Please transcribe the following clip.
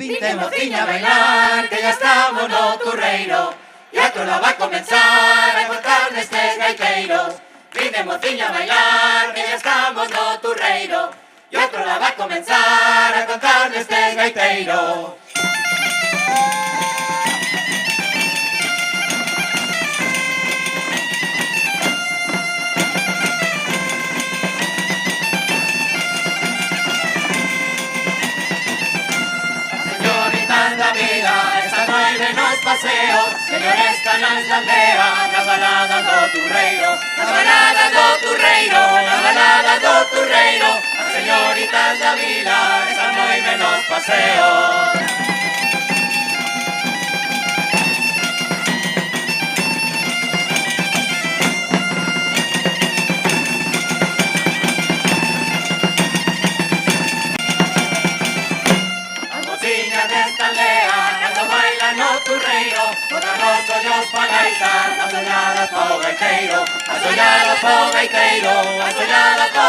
Vinte mociña a bailar, que ya estamos no turreiro, e a trola vai comenzar a cortar nestes gaiteiros. Vinte mociña a bailar, que ya estamos no turreiro, e a trola vai comenzar a cantar nestes gaiteiros. Paseo, señores canais da aldea, nas baladas do turreiro, nas baladas do turreiro, nas baladas do turreiro, as señoritas da vila están moi menos paseo. As mociñas desta aldea, cando bailan no turreiro, todas os ollos pa gaitas, as olladas po gaiteiro, as olladas po gaiteiro, as olladas po